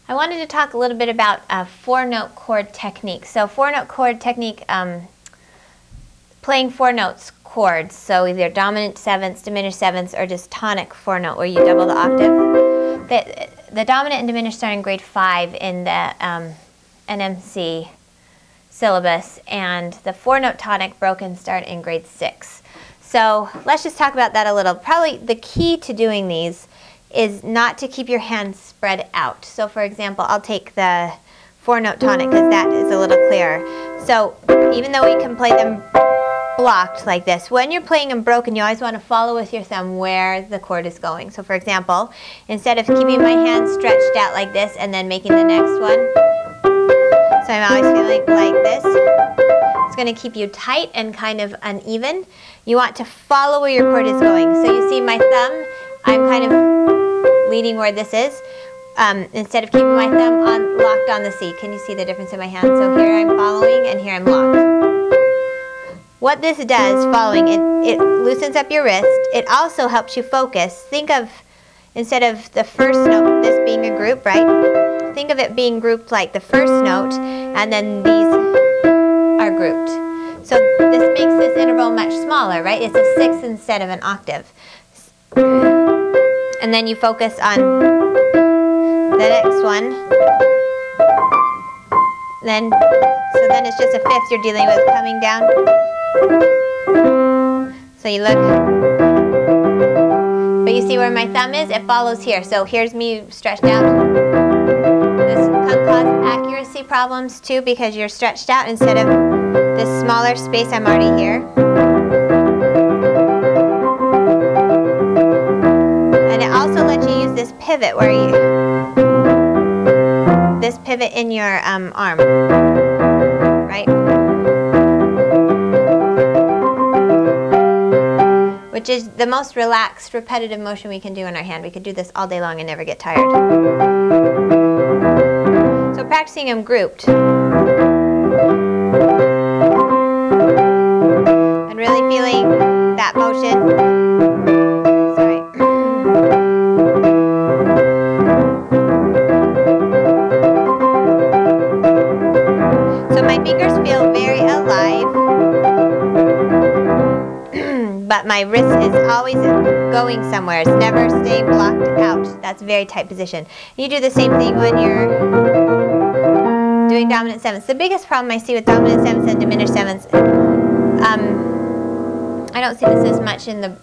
I wanted to talk a little bit about a four-note chord technique. So four-note chord technique, playing four notes chords, so either dominant sevenths, diminished sevenths, or just tonic four-note where you double the octave. The dominant and diminished are in grade 5 in the NMC syllabus, and the four-note tonic broken start in grade 6. So let's just talk about that a little. Probably the key to doing these is not to keep your hands spread out. So for example, I'll take the four-note tonic because that is a little clearer. So even though we can play them blocked like this, when you're playing them broken, you always want to follow with your thumb where the chord is going. So for example, instead of keeping my hands stretched out like this and then making the next one, so I'm always feeling like this, it's going to keep you tight and kind of uneven. You want to follow where your chord is going. So you see my thumb, I'm kind of leading where this is, instead of keeping my thumb locked on the C. Can you see the difference in my hand? So here I'm following and here I'm locked. What this does, following, it loosens up your wrist. It also helps you focus. Think of, instead of the first note, this being a group, right? Think of it being grouped like the first note, and then these are grouped. So this makes this interval much smaller, right? It's a sixth instead of an octave. And then you focus on the next one. So then it's just a fifth you're dealing with coming down. So you look, but you see where my thumb is? It follows here. So here's me stretched out. This can cause accuracy problems too because you're stretched out instead of this smaller space. I'm already here. And it also lets you use this pivot where this pivot in your arm, right? Which is the most relaxed, repetitive motion we can do in our hand. We could do this all day long and never get tired. So practicing them grouped. And really feeling that motion. Sorry. So my fingers feel very alive. But my wrist is always going somewhere. It's never staying blocked out. That's a very tight position. You do the same thing when you're doing dominant sevenths. The biggest problem I see with dominant sevenths and diminished sevenths, I don't see this as much in the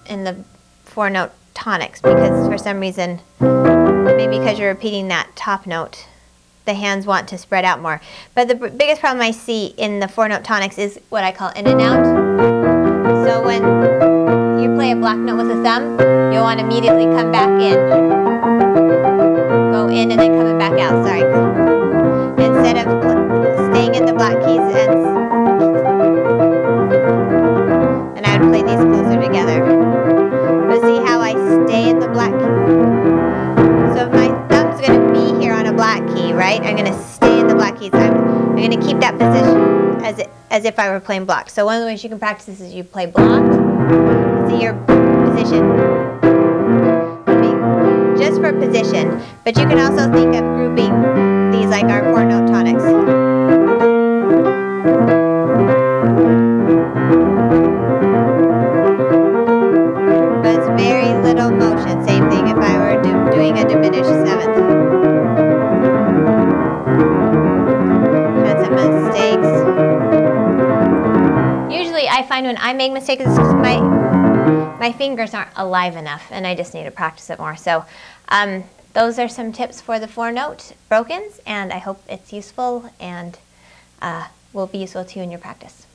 four-note tonics because for some reason, maybe because you're repeating that top note, the hands want to spread out more. But the biggest problem I see in the four-note tonics is what I call in and out. So when you play a black note with a thumb, you'll want to immediately come back in. Go in and then coming back out, sorry. Instead of staying in the black keys and I would play these closer together. But see how I stay in the black key? So if my thumb's going to be here on a black key, right? I'm going to stay in the black keys. I'm going to keep that position as if I were playing blocked. So one of the ways you can practice this is you play blocked. See your position. Just for position. But you can also think of grouping these like our four-note tonics. But it's very little motion. Same thing if I were doing a diminished seventh. Had some mistakes. Usually I find when I make mistakes, it's just my fingers aren't alive enough and I just need to practice it more. So those are some tips for the four-note brokens, and I hope it's useful and will be useful to you in your practice.